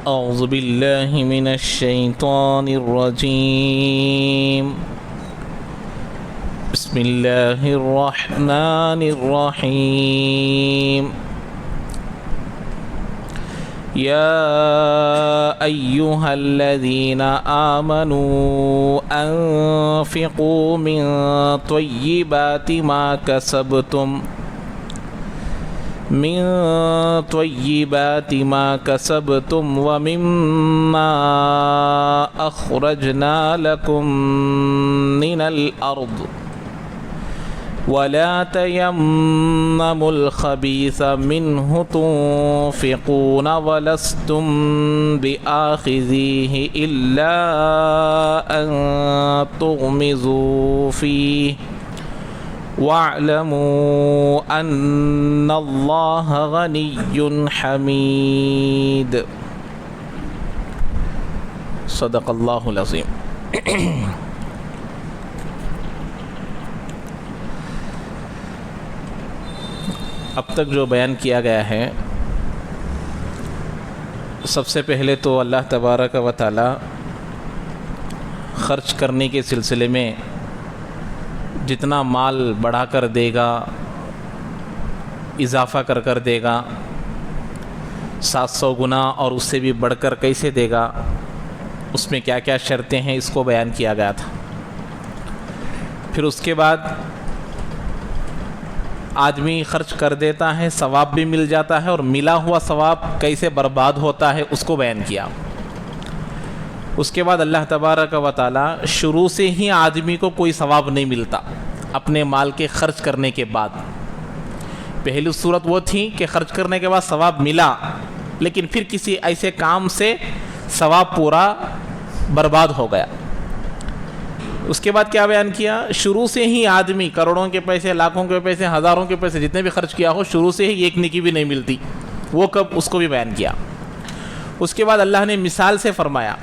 أعوذ بالله من الشيطان الرجيم بسم الله الرحمن الرحيم يا أيها الذين آمنوا أنفقوا من طيبات ما كسبتم ومما أخرجنا لكم من الأرض ولا تيمموا الخبيث منه تنفقون ولستم بآخذيه إلا أن تغمضوا فيه واعلموا أن الله غني حميد صدق الله العظيم. اب تک جو بیان کیا گیا ہے، سب سے پہلے تو اللہ تبارک و تعالی خرچ کرنے کے سلسلے میں جتنا مال بڑھا کر دے گا، اضافہ کر دے گا، 700 گنا اور اس سے بھی بڑھ کر کیسے دے گا، اس میں کیا کیا شرطیں ہیں، اس کو بیان کیا گیا تھا. پھر اس کے بعد آدمی خرچ کر دیتا ہے، ثواب بھی مل جاتا ہے، اور ملا ہوا ثواب کیسے برباد ہوتا ہے اس کو بیان کیا. اس کے بعد اللہ تبارک و تعالی شروع سے ہی آدمی کو کوئی ثواب نہیں ملتا اپنے مال کے خرچ کرنے کے بعد. پہلی صورت وہ تھی کہ خرچ کرنے کے بعد ثواب ملا، لیکن پھر کسی ایسے کام سے ثواب پورا برباد ہو گیا. اس کے بعد کیا بیان کیا؟ شروع سے ہی آدمی کروڑوں کے پیسے، لاکھوں کے پیسے، ہزاروں کے پیسے جتنے بھی خرچ کیا ہو، شروع سے ہی ایک نیکی بھی نہیں ملتی. وہ کب؟ اس کو بھی بیان کیا. اس کے بعد اللہ نے مثال سے فرمایا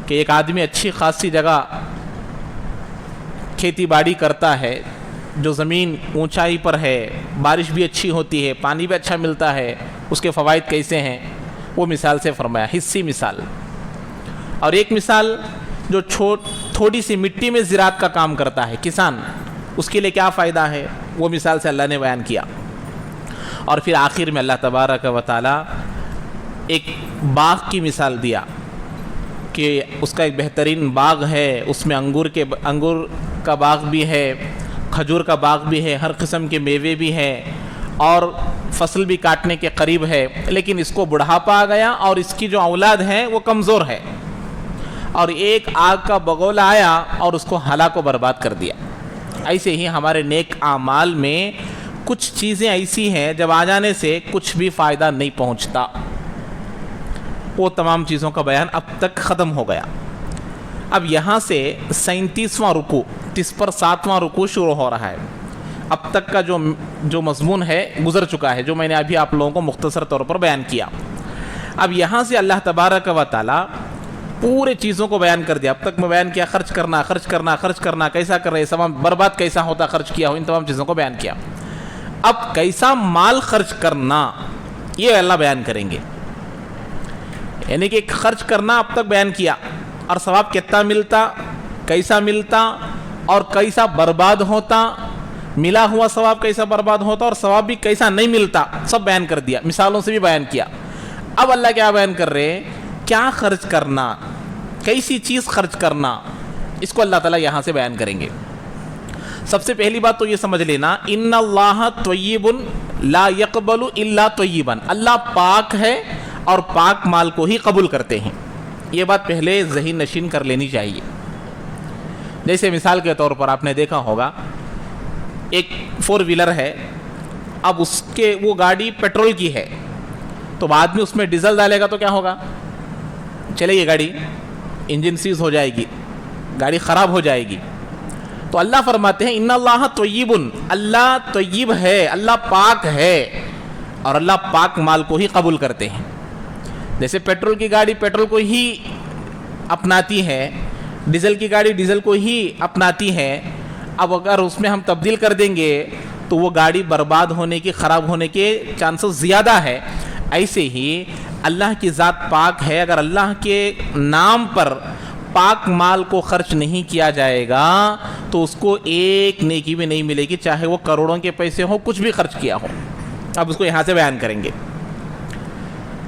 کہ ایک آدمی اچھی خاصی جگہ کھیتی باڑی کرتا ہے، جو زمین اونچائی پر ہے، بارش بھی اچھی ہوتی ہے، پانی بھی اچھا ملتا ہے، اس کے فوائد کیسے ہیں وہ مثال سے فرمایا، حصی مثال. اور ایک مثال جو تھوڑی سی مٹی میں زراعت کا کام کرتا ہے کسان، اس کے لیے کیا فائدہ ہے، وہ مثال سے اللہ نے بیان کیا. اور پھر آخر میں اللہ تبارک و تعالی ایک باغ کی مثال دیا کہ اس کا ایک بہترین باغ ہے، اس میں انگور کا باغ بھی ہے، کھجور کا باغ بھی ہے، ہر قسم کے میوے بھی ہیں، اور فصل بھی کاٹنے کے قریب ہے، لیکن اس کو بڑھاپا آ گیا اور اس کی جو اولاد ہے وہ کمزور ہے، اور ایک آگ کا بگولا آیا اور اس کو ہلاک و برباد کر دیا. ایسے ہی ہمارے نیک اعمال میں کچھ چیزیں ایسی ہیں جب آ جانے سے کچھ بھی فائدہ نہیں پہنچتا. وہ تمام چیزوں کا بیان اب تک ختم ہو گیا. اب یہاں سے 37واں رکوع، اس پر 7واں رکوع شروع ہو رہا ہے. اب تک کا جو مضمون ہے گزر چکا ہے، جو میں نے ابھی آپ لوگوں کو مختصر طور پر بیان کیا. اب یہاں سے اللہ تبارک و تعالی پورے چیزوں کو بیان کر دیا. اب تک میں بیان کیا خرچ کرنا کیسا کر رہے، سامان برباد کیسا ہوتا خرچ کیا ہو، ان تمام چیزوں کو بیان کیا. اب کیسا مال خرچ کرنا یہ اللہ بیان کریں گے. یعنی کہ خرچ کرنا اب تک بیان کیا، اور ثواب کتنا ملتا، کیسا ملتا، اور کیسا برباد ہوتا، ملا ہوا ثواب کیسا برباد ہوتا، اور ثواب بھی کیسا نہیں ملتا، سب بیان کر دیا، مثالوں سے بھی بیان کیا. اب اللہ کیا بیان کر رہے ہیں؟ کیا خرچ کرنا، کیسی چیز خرچ کرنا، اس کو اللہ تعالیٰ یہاں سے بیان کریں گے. سب سے پہلی بات تو یہ سمجھ لینا، ان اللہ طیب لا یقبل الا طیبا، اللہ پاک ہے اور پاک مال کو ہی قبول کرتے ہیں. یہ بات پہلے ذہن نشین کر لینی چاہیے. جیسے مثال کے طور پر آپ نے دیکھا ہوگا ایک 4 ویلر ہے، اب اس کے وہ گاڑی پیٹرول کی ہے، تو بعد میں اس میں ڈیزل ڈالے گا تو کیا ہوگا؟ چلے گی گاڑی، انجن سیز ہو جائے گی، گاڑی خراب ہو جائے گی. تو اللہ فرماتے ہیں ان اللہ طیب، اللہ طیب ہے، اللہ پاک ہے، اور اللہ پاک مال کو ہی قبول کرتے ہیں. جیسے پیٹرول کی گاڑی پیٹرول کو ہی اپناتی ہے، ڈیزل کی گاڑی ڈیزل کو ہی اپناتی ہے. اب اگر اس میں ہم تبدیل کر دیں گے تو وہ گاڑی برباد ہونے کی، خراب ہونے کے چانسز زیادہ ہے. ایسے ہی اللہ کی ذات پاک ہے، اگر اللہ کے نام پر پاک مال کو خرچ نہیں کیا جائے گا تو اس کو ایک نیکی بھی نہیں ملے گی، چاہے وہ کروڑوں کے پیسے ہوں، کچھ بھی خرچ کیا ہو۔ اب اس کو یہاں سے بیان کریں گے۔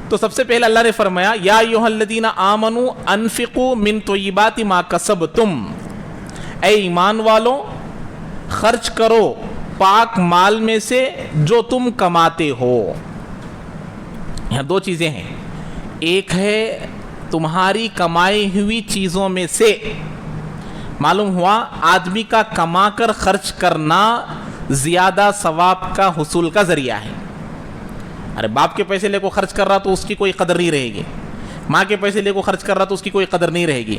تو سب سے پہلے اللہ نے فرمایا یا ایھا الذین آمنوا انفقوا من طیبات ما کسبتم، اے ایمان والو خرچ کرو پاک مال میں سے جو تم کماتے ہو۔ یہاں دو چیزیں ہیں، ایک ہے تمہاری کمائی ہوئی چیزوں میں سے، معلوم ہوا آدمی کا کما کر خرچ کرنا زیادہ ثواب کا حصول کا ذریعہ ہے۔ ارے باپ کے پیسے لے کو خرچ کر رہا تو اس کی کوئی قدر نہیں رہے گی، ماں کے پیسے لے کو خرچ کر رہا تو اس کی کوئی قدر نہیں رہے گی۔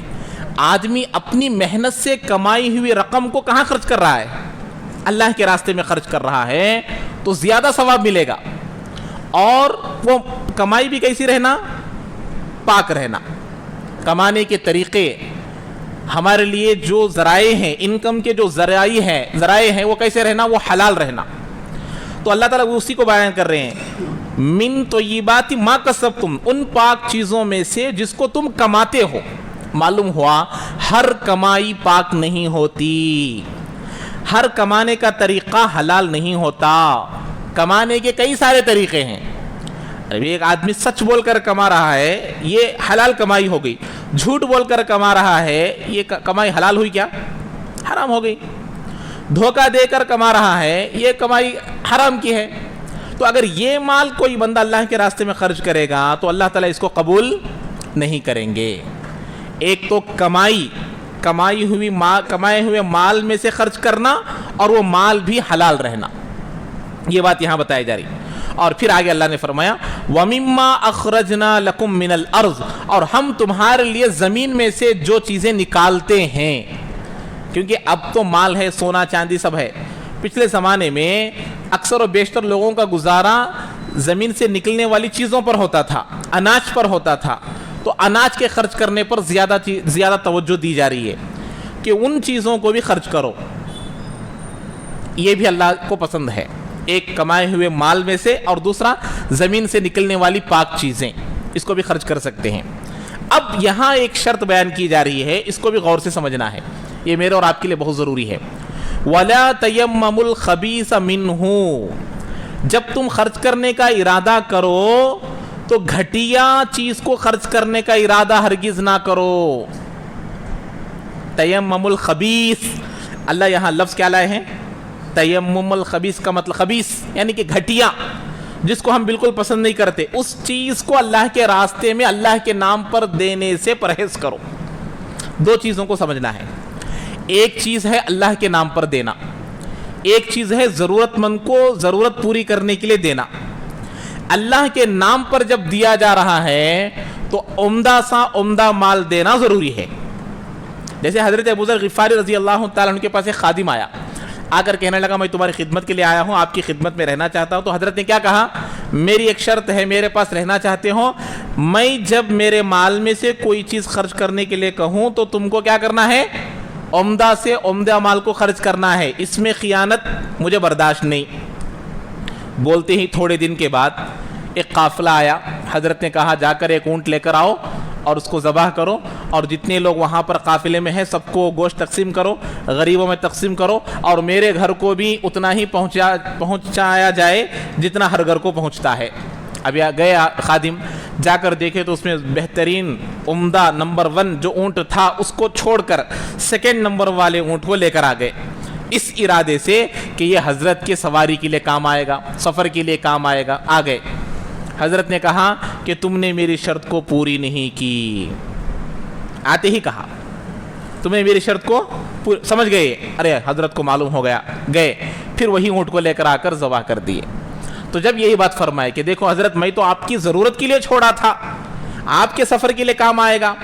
آدمی اپنی محنت سے کمائی ہوئی رقم کو کہاں خرچ کر رہا ہے؟ اللہ کے راستے میں خرچ کر رہا ہے تو زیادہ ثواب ملے گا۔ اور وہ کمائی بھی کیسی رہنا؟ پاک رہنا۔ کمانے کے طریقے ہمارے لیے جو ذرائع ہیں، انکم کے جو ذرائع ہیں وہ کیسے رہنا؟ وہ حلال رہنا۔ تو اللہ تعالیٰ اسی کو بیان کر رہے ہیں، من طیبات ما کسبتم، ان پاک چیزوں میں سے جس کو تم کماتے ہو۔ معلوم ہوا ہر کمائی پاک نہیں ہوتی، ہر کمانے کا طریقہ حلال نہیں ہوتا۔ کمانے کے کئی سارے طریقے ہیں۔ ابھی ایک آدمی سچ بول کر کما رہا ہے، یہ حلال کمائی ہو گئی۔ جھوٹ بول کر کما رہا ہے، یہ کمائی حلال ہوئی کیا؟ حرام ہو گئی۔ دھوکہ دے کر کما رہا ہے، یہ کمائی حرام کی ہے۔ تو اگر یہ مال کوئی بندہ اللہ کے راستے میں خرچ کرے گا تو اللہ تعالیٰ اس کو قبول نہیں کریں گے۔ ایک تو کمائے ہوئے مال میں سے خرچ کرنا، اور وہ مال بھی حلال رہنا، یہ بات یہاں بتائی جا رہی۔ اور پھر آگے اللہ نے فرمایا وَمِمَّا أَخْرَجْنَا لَكُم مِّنَ الْأَرْضِ، اور ہم تمہارے لیے زمین میں سے جو چیزیں نکالتے ہیں، کیونکہ اب تو مال ہے، سونا چاندی سب ہے۔ پچھلے زمانے میں اکثر و بیشتر لوگوں کا گزارا زمین سے نکلنے والی چیزوں پر ہوتا تھا، اناج پر ہوتا تھا۔ تو اناج کے خرچ کرنے پر زیادہ توجہ دی جا رہی ہے کہ ان چیزوں کو بھی خرچ کرو، یہ بھی اللہ کو پسند ہے۔ ایک کمائے ہوئے مال میں سے، اور دوسرا زمین سے نکلنے والی پاک چیزیں، اس کو بھی خرچ کر سکتے ہیں۔ اب یہاں ایک شرط بیان کی جا رہی ہے، اس کو بھی غور سے سمجھنا ہے، یہ میرے اور آپ کے لیے بہت ضروری ہے۔ وَلَا تَيَمَّمُوا الْخَبِيثَ مِنْهُ، جب تم خرچ کرنے کا ارادہ کرو تو گھٹیا چیز کو خرچ کرنے کا ارادہ ہرگز نہ کرو۔ تیمم الخبیث، اللہ یہاں لفظ کیا لائے ہیں؟ تیمم الخبیث کا مطلب خبیث یعنی کہ گھٹیا، جس کو ہم بالکل پسند نہیں کرتے، اس چیز کو اللہ کے راستے میں اللہ کے نام پر دینے سے پرہیز کرو۔ دو چیزوں کو سمجھنا ہے، ایک چیز ہے اللہ کے نام پر دینا، ایک چیز ہے ضرورت مند کو ضرورت پوری کرنے کے لیے دینا۔ اللہ کے نام پر جب دیا جا رہا ہے تو عمدہ سا عمدہ مال دینا ضروری ہے۔ جیسے حضرت ابو ذر غفاری رضی اللہ تعالیٰ عنہ کے پاس ایک خادم آیا، آ کر کہنے لگا میں تمہاری خدمت کے لیے آیا ہوں، آپ کی خدمت میں رہنا چاہتا ہوں۔ تو حضرت نے کیا کہا؟ میری ایک شرط ہے، میرے پاس رہنا چاہتے ہو، میں جب میرے مال میں سے کوئی چیز خرچ کرنے کے لیے کہوں تو تم کو کیا کرنا ہے؟ عمدہ سے عمدہ مال کو خرچ کرنا ہے، اس میں خیانت مجھے برداشت نہیں۔ بولتے ہی تھوڑے دن کے بعد ایک قافلہ آیا، حضرت نے کہا جا کر ایک اونٹ لے کر آؤ اور اس کو ذبح کرو، اور جتنے لوگ وہاں پر قافلے میں ہیں سب کو گوشت تقسیم کرو، غریبوں میں تقسیم کرو، اور میرے گھر کو بھی اتنا ہی پہنچایا جائے جتنا ہر گھر کو پہنچتا ہے۔ اب گیا خادم، جا کر دیکھے تو اس میں بہترین عمدہ نمبر 1 جو اونٹ تھا اس کو چھوڑ کر سیکنڈ نمبر والے اونٹ کو لے کر آ گئے، اس ارادے سے کہ یہ حضرت کے سواری کے لیے کام آئے گا، سفر کے لیے کام آئے گا۔ آ گئے، حضرت نے کہا کہ تم نے میری شرط کو پوری نہیں کی۔ آتے ہی کہا تم نے میری شرط کو سمجھ گئے؟ ارے حضرت کو معلوم ہو گیا، گئے پھر وہی اونٹ کو لے کر آ کر ذبح کر دیے۔ تو جب یہی بات فرمائے کہ دیکھو حضرت میں تو آپ کی ضرورت کے لیے چھوڑا تھا، آپ کے سفر کے لیے کام آئے گا،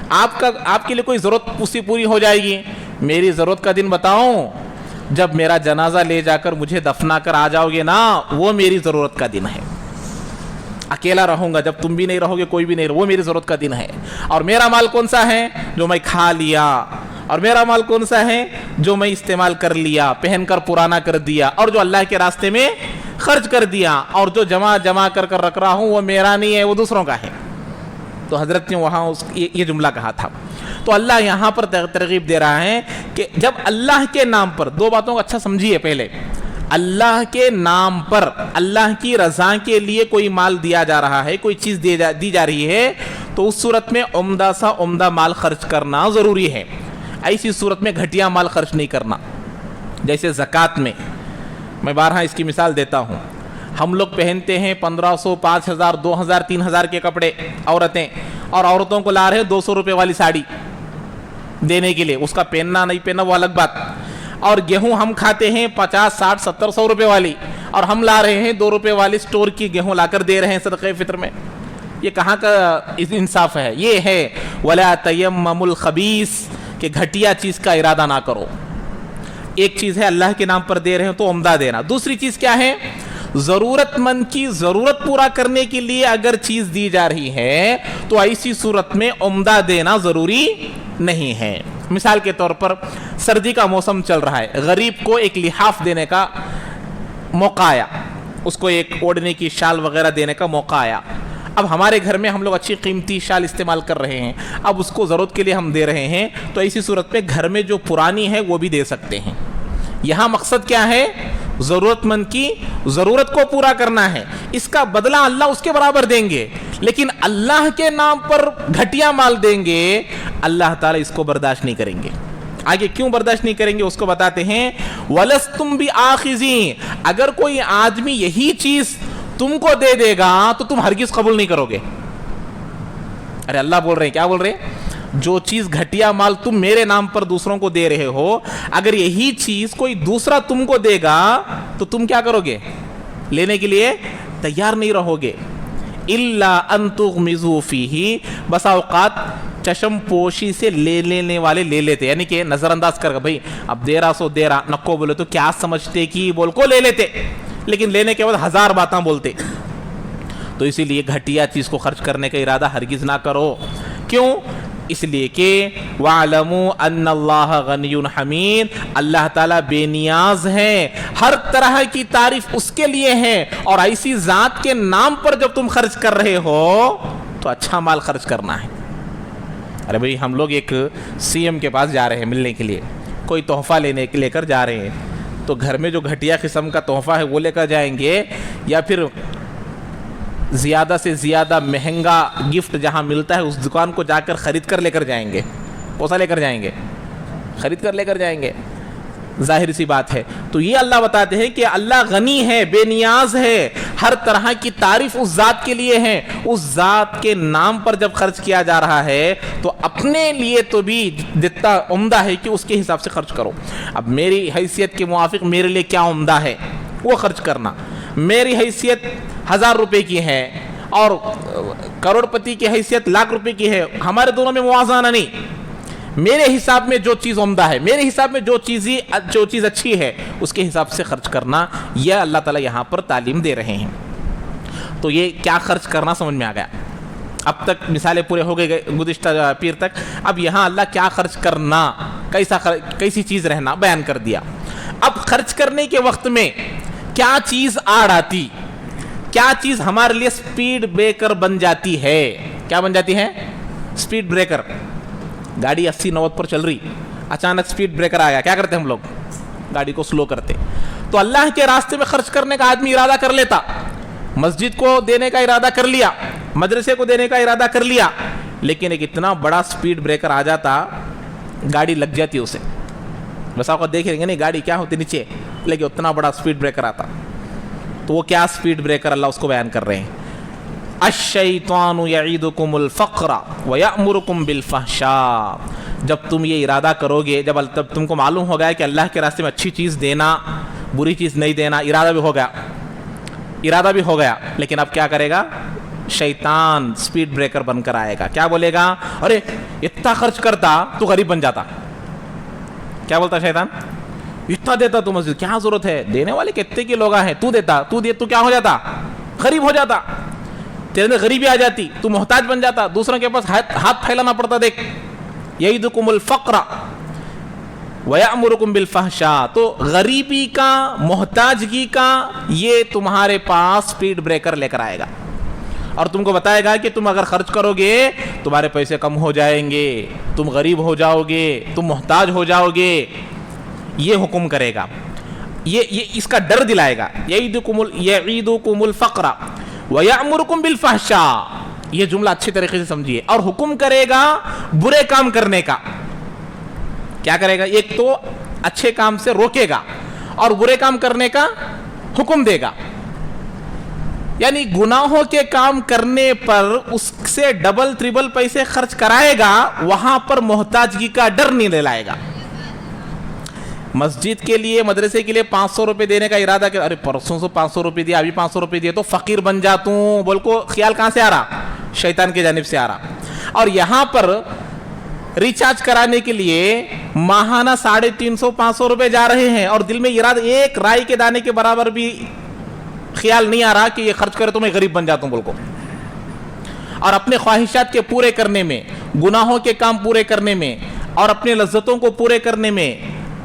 آپ کے لیے کوئی ضرورت اسی پوری ہو جائے گی، میری ضرورت کا دن بتاؤں جب میرا جنازہ لے جا کر مجھے دفنا کر آ جاؤ گے نا، وہ میری ضرورت کا دن ہے۔ اکیلا رہوں گا جب تم بھی نہیں رہو گے، کوئی بھی نہیں رہو، وہ میری ضرورت کا دن ہے۔ اور میرا مال کون سا ہے؟ جو میں کھا لیا۔ اور میرا مال کون سا ہے؟ جو میں استعمال کر لیا، پہن کر پرانا کر دیا، اور جو اللہ کے راستے میں خرچ کر دیا اور جو جمع کر رکھ رہا ہوں وہ میرا نہیں ہے، وہ دوسروں کا ہے. تو حضرت نے وہاں یہ جملہ کہا تھا. تو اللہ یہاں پر ترغیب دے رہا ہے کہ جب اللہ کے نام پر، دو باتوں کو اچھا سمجھیے. پہلے اللہ کے نام پر اللہ کی رضا کے لیے کوئی مال دیا جا رہا ہے، کوئی چیز دی جا رہی ہے، تو اس صورت میں عمدہ سا عمدہ مال خرچ کرنا ضروری ہے. ایسی صورت میں گھٹیا مال خرچ نہیں کرنا. جیسے زکوٰۃ میں بارہا اس کی مثال دیتا ہوں. ہم لوگ پہنتے ہیں 1500 5000 2000 3000 کے کپڑے عورتیں، اور عورتوں کو لا رہے 200 روپے والی ساڑی دینے کے لیے. اس کا پہننا نہیں پہننا وہ الگ بات. اور گیہوں ہم کھاتے ہیں 50 60 70 100 روپے والی، اور ہم لا رہے ہیں 2 روپے والی سٹور کی گیہوں لا کر دے رہے ہیں صدقہ فطر میں. یہ کہاں کا انصاف ہے؟ یہ ہے وَلَا تَيَمَّمُوا الْخَبِيثَ کہ گھٹیا چیز کا ارادہ نہ کرو. ایک چیز ہے اللہ کے نام پر دے رہے ہیں تو عمدہ دینا. دوسری چیز کیا ہے؟ ضرورت مند کی ضرورت پورا کرنے کے لیے اگر چیز دی جا رہی ہے تو ایسی صورت میں عمدہ دینا ضروری نہیں ہے. مثال کے طور پر سردی کا موسم چل رہا ہے، غریب کو ایک لحاف دینے کا موقع آیا، اس کو ایک اوڑھنے کی شال وغیرہ دینے کا موقع آیا. اب ہمارے گھر میں ہم لوگ اچھی قیمتی شال استعمال کر رہے ہیں، اب اس کو ضرورت کے لیے ہم دے رہے ہیں، تو ایسی صورت میں گھر میں جو پرانی ہے وہ بھی دے سکتے ہیں. یہاں مقصد کیا ہے؟ ضرورت مند کی ضرورت کو پورا کرنا ہے. اس کا بدلہ اللہ اس کے برابر دیں گے، لیکن اللہ کے نام پر گھٹیا مال دیں گے، اللہ تعالیٰ اس کو برداشت نہیں کریں گے. آگے کیوں برداشت نہیں کریں گے اس کو بتاتے ہیں. وَلَسْتُمْ بِآخِذِينَ اگر کوئی آدمی یہی چیز تم کو دے دے گا تو تم ہرگز قبول نہیں کرو گے. ارے اللہ بول رہے ہیں، کیا بول رہے ہیں؟ جو چیز گھٹیا مال تم میرے نام پر دوسروں کو دے رہے ہو، اگر یہی چیز کوئی دوسرا تم کو دے گا تو تم کیا کرو گے؟ لینے کے لیے تیار نہیں رہو گے. إِلَّا أَن تُغْمِزُوا فِيهِ بس اوقات چشم پوشی سے لینے والے لے لیتے، یعنی کہ نظر انداز کر گا، بھائی اب دے رہا سو دے رہا، نکو بولے تو کیا سمجھتے کی بول کو لے لیتے، لیکن لینے کے بعد 1000 باتاں بولتے. تو اسی لیے گھٹیا چیز کو خرچ کرنے کا ارادہ ہرگز نہ کرو. کیوں؟ اس لیے کہ وَاعْلَمُوا أَنَّ اللَّهَ غَنِيٌّ حَمِيدٌ اللہ تعالیٰ بے نیاز ہے، ہر طرح کی تعریف اس کے لیے ہے. اور ایسی ذات کے نام پر جب تم خرچ کر رہے ہو تو اچھا مال خرچ کرنا ہے. ارے بھئی ہم لوگ ایک سی ایم کے پاس جا رہے ہیں ملنے کے لیے، کوئی تحفہ لے کر جا رہے ہیں، تو گھر میں جو گھٹیا قسم کا تحفہ ہے وہ لے کر جائیں گے، یا پھر زیادہ سے زیادہ مہنگا گفٹ جہاں ملتا ہے اس دکان کو جا کر خرید کر لے کر جائیں گے؟ کون سا لے کر جائیں گے؟ خرید کر لے کر جائیں گے. ظاہر سی بات ہے. تو یہ اللہ بتاتے ہیں کہ اللہ غنی ہے، بے نیاز ہے، ہر طرح کی تعریف اس ذات کے لیے ہے. اس ذات کے نام پر جب خرچ کیا جا رہا ہے تو اپنے لیے تو بھی جتنا عمدہ ہے کہ اس کے حساب سے خرچ کرو. اب میری حیثیت کے موافق میرے لیے کیا عمدہ ہے وہ خرچ کرنا. میری حیثیت 1000 روپے کی ہے اور کروڑ پتی کی حیثیت لاکھ روپے کی ہے، ہمارے دونوں میں موازنہ نہیں. میرے حساب میں جو چیز عمدہ ہے، میرے حساب میں جو چیز اچھی ہے اس کے حساب سے خرچ کرنا، یہ اللہ تعالیٰ یہاں پر تعلیم دے رہے ہیں. تو یہ کیا خرچ کرنا سمجھ میں آ گیا. اب تک مثالیں پورے ہو گئے گزشتہ پیر تک. اب یہاں اللہ کیا خرچ کرنا، کیسی چیز رہنا بیان کر دیا. اب خرچ کرنے کے وقت میں کیا چیز آڑ آتی، کیا چیز ہمارے لیے سپیڈ بریکر بن جاتی ہے. کیا بن جاتی ہے؟ Speed breaker. گاڑی 80-90 پر چل رہی، اچانک سپیڈ بریکر آیا، کیا کرتے ہم لوگ؟ گاڑی کو سلو کرتے. تو اللہ کے راستے میں خرچ کرنے کا آدمی ارادہ کر لیتا، مسجد کو دینے کا ارادہ کر لیا، مدرسے کو دینے کا ارادہ کر لیا، لیکن ایک اتنا بڑا سپیڈ بریکر آ جاتا، گاڑی لگ جاتی اسے. بس آپ کو دیکھ رہیں گے نہیں گاڑی کیا ہوتی نیچے، لیکن اتنا بڑا سپیڈ بریکر آتا. تو وہ کیا سپیڈ بریکر اللہ اس کو بیان کر رہے ہیں. الشیطان یعیدکم الفقر ویأمرکم بالفحشاء. جب تم یہ ارادہ کرو گے، جب تم کو معلوم ہو گیا کہ اللہ کے راستے میں اچھی چیز دینا، بری چیز نہیں دینا، ارادہ بھی ہو گیا، لیکن اب کیا کرے گا؟ شیطان سپیڈ بریکر بن کر آئے گا. کیا بولے گا؟ ارے اتنا خرچ کرتا تو غریب بن جاتا. کیا بولتا شیطان؟ اتنا دیتا تو مسجد کیا ضرورت ہے، دینے والے کتنے کے لوگ ہیں، تو دیتا، تو کیا ہو جاتا؟ غریب ہو جاتا، تیرے میں غریبی آ جاتی، تو محتاج بن جاتا، دوسروں کے پاس ہاتھ پھیلانا پڑتا. دیکھ، یعیدکم الفقر وَيَأْمُرُكُمْ بِالْفَحْشَاءِ، تو غریبی کا، محتاجگی کا یہ تمہارے پاس سپیڈ بریکر لے کر آئے گا اور تم کو بتائے گا کہ تم اگر خرچ کرو گے تمہارے پیسے کم ہو جائیں گے، تم غریب ہو جاؤ گے، تم محتاج ہو جاؤ گے، یہ حکم کرے گا، یہ اس کا ڈر دلائے گا. یعیدکم الفقر ویأمرکم بالفحشاء، یہ جملہ اچھی طریقے سے سمجھیے، اور حکم کرے گا برے کام کرنے کا. کیا کرے گا؟ ایک تو اچھے کام سے روکے گا اور برے کام کرنے کا حکم دے گا. یعنی گناہوں کے کام کرنے پر اس سے ڈبل ٹریبل پیسے خرچ کرائے گا، وہاں پر محتاجگی کا ڈر نہیں دلائے گا. مسجد کے لیے، مدرسے کے لیے 500 روپے دینے کا ارادہ کہ ارے پرسوں سے 500 روپے دیا، ابھی 500 روپے دیا تو فقیر بن جاتا ہوں، بول کو خیال کہاں سے آ رہا؟ شیطان کی جانب سے آ رہا. اور یہاں پر ریچارج کرانے کے لیے ماہانہ 350-500 روپے جا رہے ہیں اور دل میں ارادہ ایک رائی کے دانے کے برابر بھی خیال نہیں آ رہا کہ یہ خرچ کرے تو میں غریب بن جاتا ہوں بول کو. اور اپنے خواہشات کے پورے کرنے میں، گناہوں کے کام پورے کرنے میں اور اپنے لذتوں کو پورے کرنے میں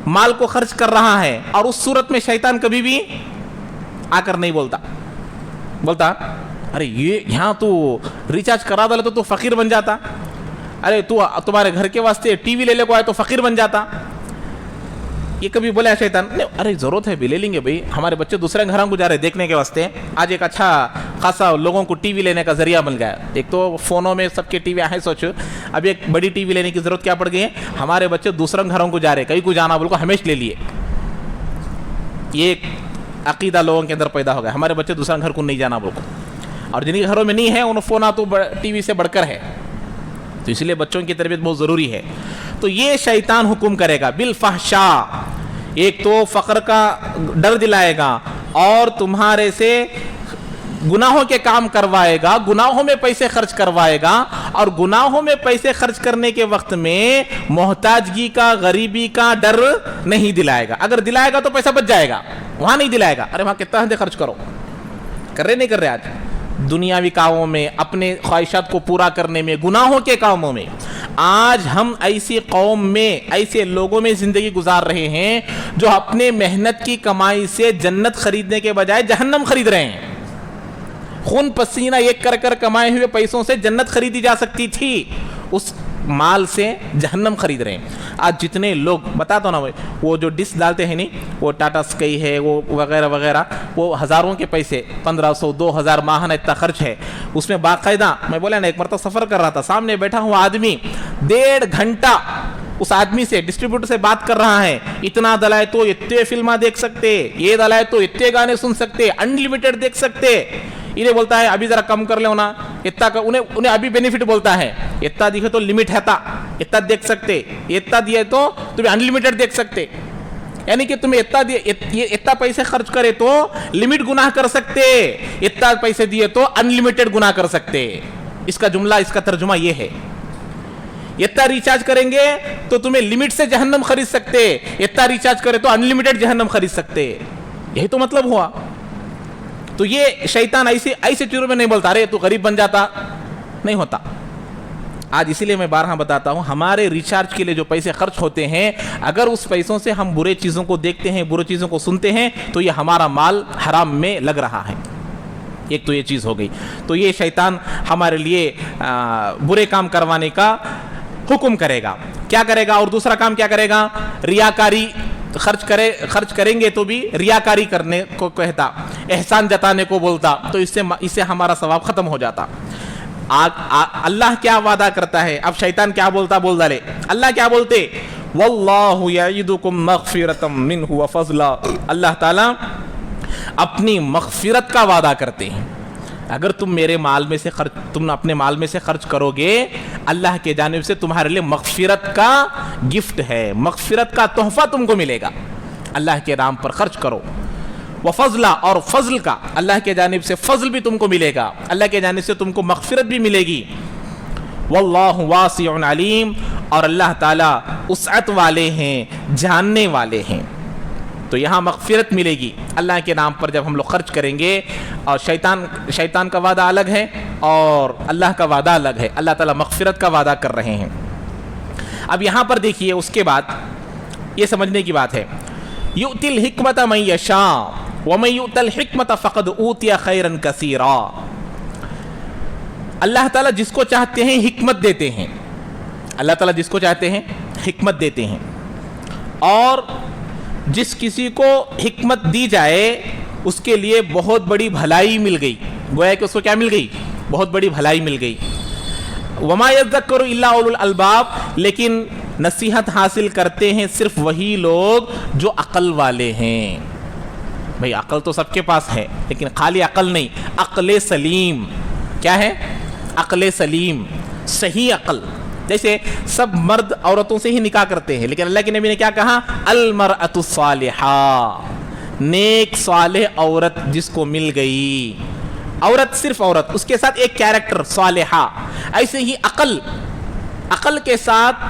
مال کو خرچ کر رہا ہے. اور اس صورت میں شیطان کبھی بھی آ کر نہیں بولتا ارے یہ یہاں تو ریچارج کرا ڈالا تو فقیر بن جاتا، ارے تو تمہارے گھر کے واسطے ٹی وی لے لے کو آئے تو فقیر بن جاتا. یہ کبھی بولا شیطان؟ ارے ضرورت ہے بھی لے لیں گے بھائی، ہمارے بچے دوسرے گھروں کو جا رہے دیکھنے کے واسطے، آج ایک اچھا خاصا لوگوں کو ٹی وی لینے کا ذریعہ بن گیا. ایک تو فونوں میں سب کے ٹی وی آئے، سوچو اب ایک بڑی ٹی وی لینے کی ضرورت کیا پڑ گئی ہے. ہمارے بچے دوسرے گھروں کو جا رہے، کہیں کو جانا بول کو ہمیشہ لے لیے. یہ ایک عقیدہ لوگوں کے اندر پیدا ہو گیا، ہمارے بچے دوسرے گھر کو نہیں جانا بول کو. اور جن کے گھروں میں نہیں ہے ان فون تو ٹی وی سے بڑھ کر ہے، تو اس لیے بچوں کی تربیت بہت ضروری ہے. تو یہ شیطان حکم کرے گا بالفحشاء، ایک تو فقر کا ڈر دلائے گا اور تمہارے سے گناہوں کے کام کروائے گا، گناہوں میں پیسے خرچ کروائے گا. اور گناہوں میں پیسے خرچ کرنے کے وقت میں محتاجگی کا، غریبی کا ڈر نہیں دلائے گا. اگر دلائے گا تو پیسہ بچ جائے گا، وہاں نہیں دلائے گا. ارے وہاں کتنا ہندے خرچ کرو، کر رہے نہیں کر رہے؟ آج دنیاوی کاموں میں، اپنے خواہشات کو پورا کرنے میں، گناہوں کے کاموں میں آج ہم ایسی قوم میں، ایسے لوگوں میں زندگی گزار رہے ہیں جو اپنے محنت کی کمائی سے جنت خریدنے کے بجائے جہنم خرید رہے ہیں. خون پسینہ ایک کر کر کمائے ہوئے پیسوں سے جنت خریدی جا سکتی تھی، اس مال سے جہنم خرید رہے ہیں. آج جتنے لوگ بتاتا ہوں نا، وہ جو ڈش ڈالتے ہیں نہیں، وہ ٹاٹا اسکائی ہے، وہ وغیرہ وغیرہ، وہ ہزاروں کے پیسے، 1500-2000 ماہانہ اتنا خرچ ہے اس میں. باقاعدہ میں بولا نا، ایک مرتبہ سفر کر رہا تھا، سامنے بیٹھا ہوا آدمی 1.5 گھنٹہ اس آدمی سے، ڈسٹریبیوٹر سے بات کر رہا ہے. اتنا دلائے تو اتنے فلمیں دیکھ سکتے، یہ دلائے تو اتنے گانے سن سکتے، انلمیٹڈ دیکھ سکتے. انہیں بولتا ہے ابھی ذرا کم کر لے ہونا، اتنا کا انہیں ابھی بینیفٹ بولتا ہے. اتنا دیکھے تو لمٹ ہے، اتنا دیکھ سکتے، اتنا دیے تو تمہیں انلمیٹڈ دیکھ سکتے. یعنی کہ تمہیں اتنا پیسے خرچ کرے تو لمٹ گناہ کر سکتے، اتنا پیسے دیے تو انلمیٹڈ گناہ کر سکتے. اس کا جملہ، اس کا ترجمہ یہ ہے. اتنا ریچارج کریں گے تو تمہیں لمٹ سے جہنم خرید سکتے، اتنا ریچارج کرے تو انلمیٹڈ جہنم خرید سکتے. یہی تو مطلب ہوا. تو یہ شیطان ایسے چیزوں میں نہیں بولتا ارے تو غریب بن جاتا، نہیں ہوتا. آج اسی لیے میں بارہا بتاتا ہوں، ہمارے ریچارج کے لیے جو پیسے خرچ ہوتے ہیں، اگر اس پیسوں سے ہم برے چیزوں کو دیکھتے ہیں، برے چیزوں کو سنتے ہیں، تو یہ ہمارا مال حرام میں لگ رہا ہے. ایک تو یہ چیز ہو گئی. تو یہ شیطان ہمارے لیے برے کام کروانے کا حکم کرے گا. کیا کرے گا؟ اور دوسرا کام کیا کرے گا؟ ریاکاری. خرچ کریں گے تو بھی ریاکاری کرنے کو کہتا، احسان جتانے کو بولتا، تو اس سے ہمارا ثواب ختم ہو جاتا. اللہ کیا وعدہ کرتا ہے؟ اب شیطان کیا بولتا بول ڈالے. اللہ کیا بولتے؟ واللہ یعدکم مغفرۃ منہ وفضلا. اللہ تعالیٰ اپنی مغفرت کا وعدہ کرتے ہیں. اگر تم میرے مال میں سے تم اپنے مال میں سے خرچ کرو گے، اللہ کے جانب سے تمہارے لیے مغفرت کا گفٹ ہے، مغفرت کا تحفہ تم کو ملے گا. اللہ کے نام پر خرچ کرو. وفضلا، اور فضل کا، اللہ کے جانب سے فضل بھی تم کو ملے گا، اللہ کے جانب سے تم کو مغفرت بھی ملے گی. واللہ واسع علیم، اور اللہ تعالیٰ وسعت والے ہیں، جاننے والے ہیں. تو یہاں مغفرت ملے گی اللہ کے نام پر جب ہم لوگ خرچ کریں گے. اور شیطان کا وعدہ الگ ہے اور اللہ کا وعدہ الگ ہے. اللہ تعالیٰ مغفرت کا وعدہ کر رہے ہیں. اب یہاں پر دیکھیے، اس کے بعد یہ سمجھنے کی بات ہے. یؤتی الحکمت من یشاء ومن یؤت الحکمت فقد اوتی خیرا کثیرا. اللہ تعالیٰ جس کو چاہتے ہیں حکمت دیتے ہیں. اللہ تعالیٰ جس کو چاہتے ہیں حکمت دیتے ہیں, اور جس کسی کو حکمت دی جائے اس کے لیے بہت بڑی بھلائی مل گئی. گویا کہ اس کو کیا مل گئی؟ بہت بڑی بھلائی مل گئی. وما یذکر الا اولو الالباب, لیکن نصیحت حاصل کرتے ہیں صرف وہی لوگ جو عقل والے ہیں. بھئی عقل تو سب کے پاس ہے, لیکن خالی عقل نہیں, عقل سلیم. کیا ہے؟ عقل سلیم, صحیح عقل. جیسے سب مرد عورتوں سے ہی نکاح کرتے ہیں, لیکن اللہ کے نبی نے کیا کہا؟ المرأۃ الصالحہ, نیک صالح عورت جس کو مل گئی. عورت صرف عورت, اس کے ساتھ ایک کیریکٹر صالحہ. ایسے ہی عقل کے ساتھ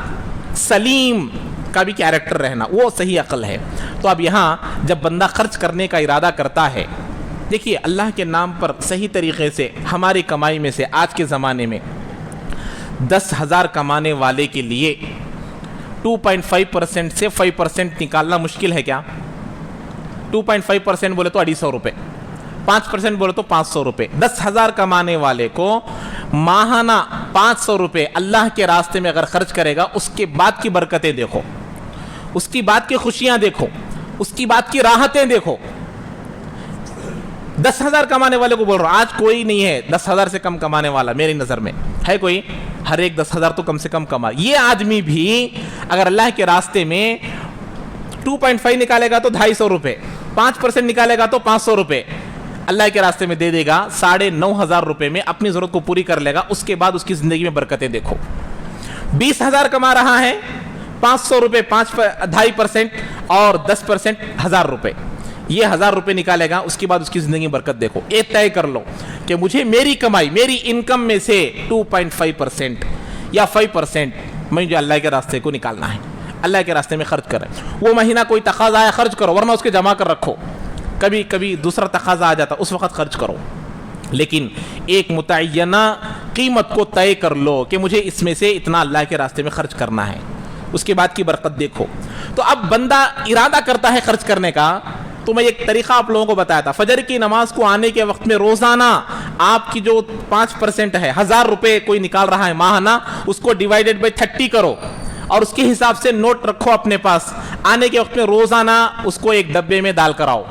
سلیم کا بھی کیریکٹر رہنا, وہ صحیح عقل ہے. تو اب یہاں جب بندہ خرچ کرنے کا ارادہ کرتا ہے, دیکھیے اللہ کے نام پر صحیح طریقے سے ہماری کمائی میں سے آج کے زمانے میں 10,000 کمانے والے کے لیے 2.5% سے 5% نکالنا مشکل ہے کیا؟ 2.5% بولے تو 250 روپے, 5% بولے تو 500 روپے. 10,000 کمانے والے کو ماہانہ 500 روپے اللہ کے راستے میں اگر خرچ کرے گا, اس کے بعد کی برکتیں دیکھو, اس کی بعد کی خوشیاں دیکھو, اس کی بعد کی راحتیں دیکھو. 10,000 کمانے والے کو بول رہا ہوں, آج کوئی نہیں ہے 10,000 سے کم کمانے والا میری نظر میں. ہے کوئی؟ ہر ایک 10,000 تو کم سے کم کما. یہ آدمی بھی اگر اللہ کے راستے میں 2.5 نکالے گا تو 250 روپے, 5% نکالے گا تو 500 روپے اللہ کے راستے میں دے دے گا. 9,500 روپے میں اپنی ضرورت کو پوری کر لے گا. اس کے بعد اس کی زندگی میں برکتیں دیکھو. 20,000 کما رہا ہے, 500 روپے 2.5% اور 10% 1,000 روپے, یہ 1,000 روپے نکالے گا. اس کے بعد اس کی زندگی میں برکت دیکھو. ایک طے کر لو کہ مجھے میری کمائی, میری انکم میں سے 2.5% یا 5% مجھے اللہ کے راستے کو نکالنا ہے, اللہ کے راستے میں خرچ کریں. وہ مہینہ کوئی تقاضا آیا خرچ کرو, ورنہ اس کے جمع کر رکھو. کبھی کبھی دوسرا تقاضا آ جاتا, اس وقت خرچ کرو. لیکن ایک متعینہ قیمت کو طے کر لو کہ مجھے اس میں سے اتنا اللہ کے راستے میں خرچ کرنا ہے. اس کے بعد کی برکت دیکھو. تو اب بندہ ارادہ کرتا ہے خرچ کرنے کا, تو میں ایک طریقہ آپ لوگوں کو بتایا تھا. فجر کی نماز کو آنے کے وقت میں روزانہ آپ کی جو 5% ہے, 1,000 روپے کوئی نکال رہا ہے ماہانہ, اس کو ڈیوائیڈڈ بائی 30 کرو اور اس کے حساب سے نوٹ رکھو اپنے پاس. آنے کے وقت میں روزانہ اس کو ایک ڈبے میں ڈال کر آؤ.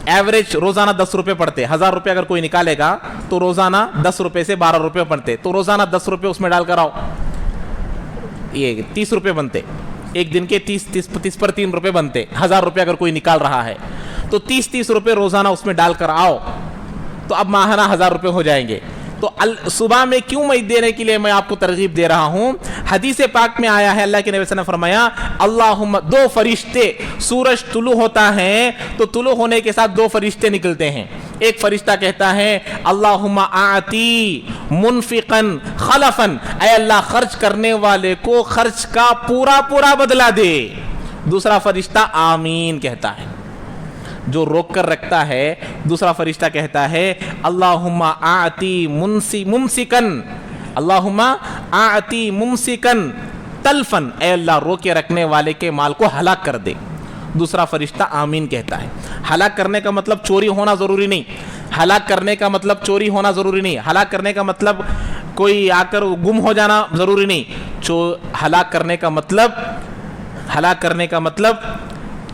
ایوریج روزانہ 10 روپے پڑتے. 1,000 روپے اگر کوئی نکالے گا تو روزانہ 10 روپے سے 12 روپے پڑتے, تو روزانہ 10 روپے اس میں ڈال کر آؤ. یہ 30 روپے بنتے, ایک دن کے 30 پر 3 روپے بنتے. 1,000 روپے اگر کوئی نکال رہا ہے تو 30 روپے روزانہ اس میں ڈال کر آؤ, تو اب ماہانہ 1,000 روپے ہو جائیں گے. تو صبح میں کیوں میں دینے کے لیے میں آپ کو ترغیب دے رہا ہوں؟ حدیث پاک میں آیا ہے, اللہ کے نبی صلی اللہ علیہ وسلم نے فرمایا, اللہم, 2 فرشتے, سورج طلوع ہوتا ہے تو طلوع ہونے کے ساتھ 2 فرشتے نکلتے ہیں. ایک فرشتہ کہتا ہے اللہم آتی منفقن خلفن, اے اللہ خرچ کرنے والے کو خرچ کا پورا بدلہ دے. دوسرا فرشتہ آمین کہتا ہے. جو روک کر رکھتا ہے, دوسرا فرشتہ کہتا ہے اللہم آتی ممسکن, اللہم آتی ممسکن تلفن, اے اللہ روکے رکھنے والے کے مال کو ہلاک کر دے. دوسرا فرشتہ آمین کہتا ہے. ہلاک کرنے کا مطلب چوری ہونا ضروری نہیں, ہلاک کرنے کا مطلب چوری ہونا ضروری نہیں, ہلاک کرنے کا مطلب کوئی آ کر گم ہو جانا ضروری نہیں. ہلاک کرنے کا مطلب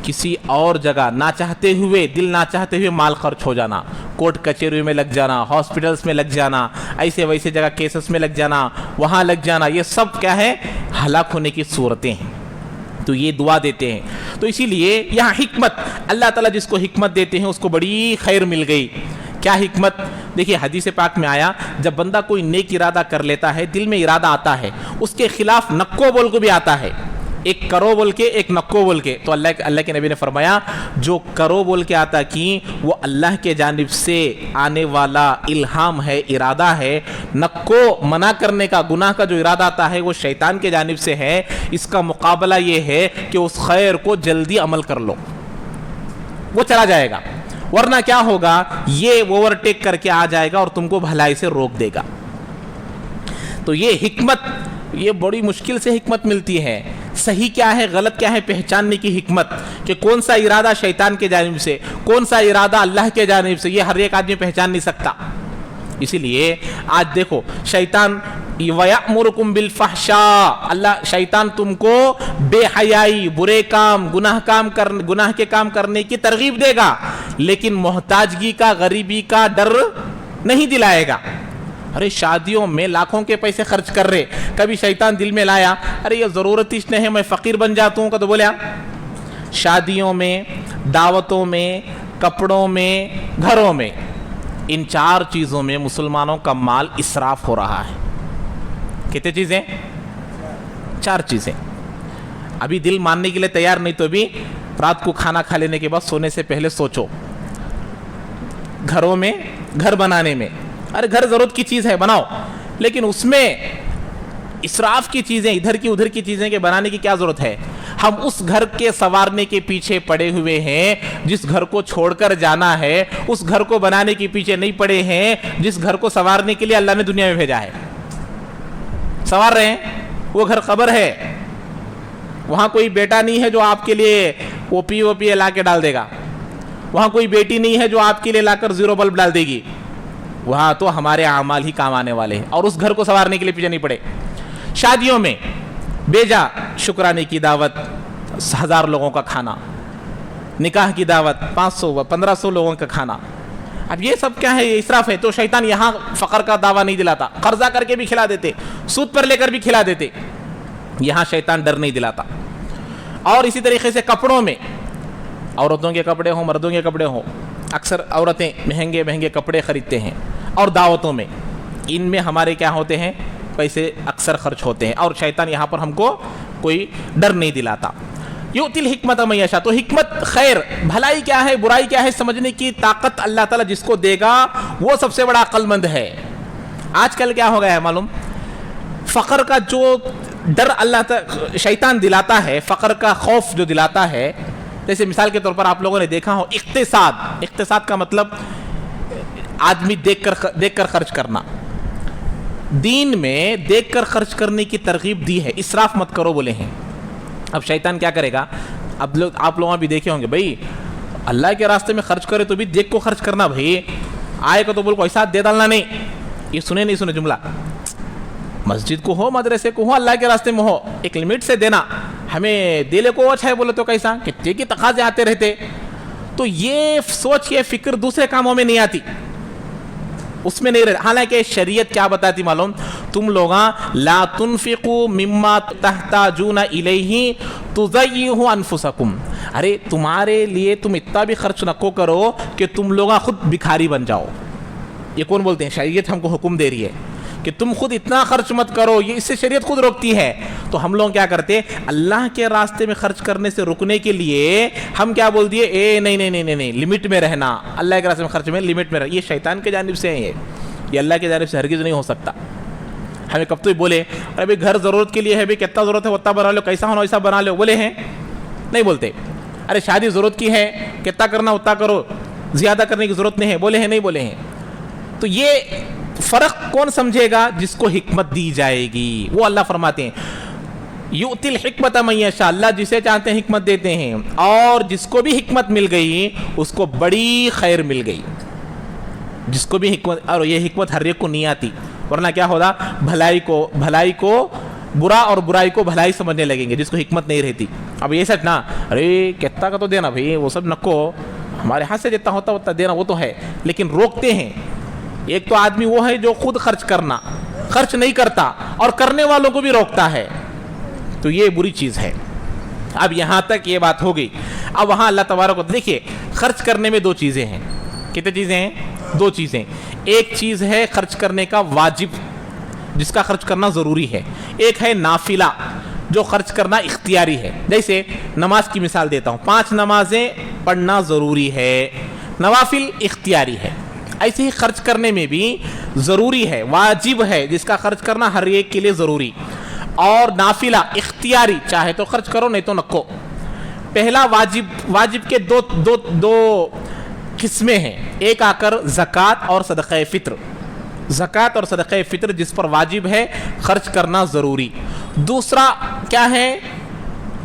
کسی اور جگہ نہ چاہتے ہوئے, دل نہ چاہتے ہوئے مال خرچ ہو جانا, کورٹ کچہری میں لگ جانا, ہاسپٹلس میں لگ جانا, ایسے ویسے جگہ کیسز میں لگ جانا, وہاں لگ جانا, یہ سب کیا ہے؟ ہلاک ہونے کی صورتیں ہیں. تو یہ دعا دیتے ہیں. تو اسی لیے یہاں حکمت, اللہ تعالیٰ جس کو حکمت دیتے ہیں اس کو بڑی خیر مل گئی. کیا حکمت؟ دیکھیے حدیث پاک میں آیا, جب بندہ کوئی نیک ارادہ کر لیتا ہے, دل میں ارادہ آتا ہے, اس کے خلاف نکو بول کو بھی آتا ہے, ایک کرو بول کے ایک نکو بول کے. تو اللہ کے نبی نے فرمایا جو کرو بول کے آتا کی وہ اللہ کے جانب سے آنے والا الہام ہے, ارادہ ہے. نکو منع کرنے کا, گناہ کا جو ارادہ آتا ہے وہ شیطان کے جانب سے ہے. اس کا مقابلہ یہ ہے کہ اس خیر کو جلدی عمل کر لو, وہ چلا جائے گا. ورنہ کیا ہوگا, یہ اوورٹیک کر کے آ جائے گا اور تم کو بھلائی سے روک دے گا. تو یہ حکمت, یہ بڑی مشکل سے حکمت ملتی ہے. صحیح کیا ہے غلط کیا ہے پہچاننے کی حکمت کہ کون سا ارادہ شیطان کے جانب سے کون سا ارادہ اللہ کے جانب سے، یہ ہر ایک آدمی پہچان نہیں سکتا. اسی لیے آج دیکھو شیطان وَيَأْمُرُكُمْ بِالْفَحْشَاءِ، اللہ شیطان تم کو بے حیائی، برے کام، گناہ کے کام کرنے کی ترغیب دے گا، لیکن محتاجگی کا، غریبی کا ڈر نہیں دلائے گا. ارے شادیوں میں لاکھوں کے پیسے خرچ کر رہے، کبھی شیطان دل میں لایا ارے یہ ضرورت ہی نہیں ہے میں فقیر بن جاتا ہوں، تو بولیا شادیوں میں، دعوتوں میں، کپڑوں میں، گھروں میں، ان 4 چیزوں میں مسلمانوں کا مال اسراف ہو رہا ہے. کتنے چیزیں؟ 4 چیزیں. ابھی دل ماننے کے لیے تیار نہیں تو بھی رات کو کھانا کھا لینے کے بعد سونے سے پہلے سوچو. گھروں میں، گھر بنانے میں، ارے گھر ضرورت کی چیز ہے بناؤ، لیکن اس میں اسراف کی چیزیں، ادھر کی ادھر کی چیزیں کے بنانے کی کیا ضرورت ہے؟ ہم اس گھر کے سنوارنے کے پیچھے پڑے ہوئے ہیں جس گھر کو چھوڑ کر جانا ہے، اس گھر کو بنانے کے پیچھے نہیں پڑے ہیں جس گھر کو سنوارنے کے لیے اللہ نے دنیا میں بھیجا ہے. سنوار رہے ہیں، وہ گھر قبر ہے، وہاں کوئی بیٹا نہیں ہے جو آپ کے لیے او پی لا کے ڈال دے گا، وہاں کوئی بیٹی نہیں ہے جو آپ کے لیے لا کر 0 بلب ڈال دے گی. وہاں تو ہمارے اعمال ہی کام آنے والے ہیں، اور اس گھر کو سنوارنے کے لیے پیچھے نہیں پڑے. شادیوں میں بیجا شکرانے کی دعوت، 1000 لوگوں کا کھانا، نکاح کی دعوت 500-1500 لوگوں کا کھانا. اب یہ سب کیا ہے؟ یہ اسراف ہے. تو شیطان یہاں فقر کا دعویٰ نہیں دلاتا، قرضہ کر کے بھی کھلا دیتے، سود پر لے کر بھی کھلا دیتے. یہاں شیطان ڈر نہیں دلاتا. اور اسی طریقے سے کپڑوں میں، عورتوں کے کپڑے ہوں، مردوں کے کپڑے ہوں، اکثر عورتیں مہنگے مہنگے کپڑے خریدتے ہیں. اور دعوتوں میں، ان میں ہمارے کیا ہوتے ہیں؟ پیسے اکثر خرچ ہوتے ہیں. اور شیطان یہاں پر ہم کو کوئی ڈر نہیں دلاتا. یؤتی الحکمت من یشاء، تو حکمت، خیر، بھلائی کیا ہے، برائی کیا ہے سمجھنے کی طاقت اللہ تعالیٰ جس کو دے گا وہ سب سے بڑا عقل مند ہے. آج کل کیا ہو گیا ہے معلوم؟ فقر کا جو ڈر اللہ شیطان دلاتا ہے، فقر کا خوف جو دلاتا ہے، جیسے مثال کے طور پر آپ لوگوں نے دیکھا ہو اقتصاد کا مطلب آدمی دیکھ کر خرچ کرنا. دین میں دیکھ کر خرچ کرنے کی ترغیب دی ہے، اسراف مت کرو بولے ہیں. اب شیطان کیا کرے گا؟ اب آپ لوگ بھی دیکھے ہوں گے، بھائی اللہ کے راستے میں خرچ کرے تو بھی دیکھ کو خرچ کرنا. بھائی آئے کو تو بول کو ایسا دے ڈالنا نہیں. یہ سنے جملہ، مسجد کو ہو، مدرسے کو ہو، اللہ کے راستے میں ہو، ایک لمٹ سے دینا. ہمیں دلے کو اچھا ہے بولے تو کیسا کتنے کی تقاضے آتے رہتے. تو یہ سوچ، یہ فکر دوسرے کاموں میں نہیں آتی، اس میں نہیں رہتا. حالانکہ شریعت کیا بتاتی معلوم؟ تم لوگاں لا تنفقوا مما تحتاجون الیہ تضیعوا انفسکم، ارے تمہارے لیے تم اتنا بھی خرچ نہ کرو کہ تم لوگاں خود بھکاری بن جاؤ. یہ کون بولتے ہیں؟ شریعت ہم کو حکم دے رہی ہے کہ تم خود اتنا خرچ مت کرو، یہ اس سے شریعت خود روکتی ہے. تو ہم لوگ کیا کرتے؟ اللہ کے راستے میں خرچ کرنے سے رکنے کے لیے ہم کیا بول دیے؟ نہیں، لمٹ میں رہنا، اللہ کے راستے میں خرچ میں لمٹ میں رہنا. یہ شیطان کی جانب سے ہے، یہ اللہ کی جانب سے ہرگز نہیں ہو سکتا. ہمیں کب تو بولے ارے گھر ضرورت کے لیے ہے، کتنا ضرورت ہے اتنا بنا لو، کیسا ہونا ویسا بنا لو، بولے ہیں؟ نہیں بولتے. ارے شادی ضرورت کی ہے، کتنا کرنا اتنا کرو، زیادہ کرنے کی ضرورت نہیں ہے، بولے ہیں؟ نہیں بولے ہیں. تو یہ فرق کون سمجھے گا؟ جس کو حکمت دی جائے گی. وہ اللہ فرماتے ہیں یؤتی الحکمت من یشاء، اللہ جسے چاہتے ہیں حکمت دیتے ہیں، اور جس کو بھی حکمت مل گئی اس کو بڑی خیر مل گئی. جس کو بھی حکمت، اور یہ حکمت ہر ایک کو نہیں آتی، ورنہ کیا ہوگا؟ بھلائی کو برا اور برائی کو بھلائی سمجھنے لگیں گے جس کو حکمت نہیں رہتی. اب یہ سچ نا، ارے کتنا کا تو دینا بھائی، وہ سب نکو، ہمارے ہاتھ سے جتنا ہوتا اتنا دینا، وہ تو ہے، لیکن روکتے ہیں. ایک تو آدمی وہ ہے جو خود خرچ نہیں کرتا اور کرنے والوں کو بھی روکتا ہے، تو یہ بری چیز ہے. اب یہاں تک یہ بات ہو گئی. اب وہاں اللہ تبارک کو دیکھیے، خرچ کرنے میں 2 چیزیں ہیں. کتنے چیزیں ہیں؟ 2 چیزیں. ایک چیز ہے خرچ کرنے کا واجب، جس کا خرچ کرنا ضروری ہے. ایک ہے نافلہ، جو خرچ کرنا اختیاری ہے. جیسے نماز کی مثال دیتا ہوں، 5 نمازیں پڑھنا ضروری ہے، نوافل اختیاری ہے. ایسے ہی خرچ کرنے میں بھی ضروری ہے، واجب ہے، جس کا خرچ کرنا ہر ایک کے لیے ضروری، اور نافلہ اختیاری، چاہے تو خرچ کرو نہیں تو نکو. پہلا واجب کے دو قسمیں ہیں. ایک آ کر زکوٰۃ اور صدقہ فطر. زکوٰۃ اور صدقہ فطر جس پر واجب ہے خرچ کرنا ضروری. دوسرا کیا ہے؟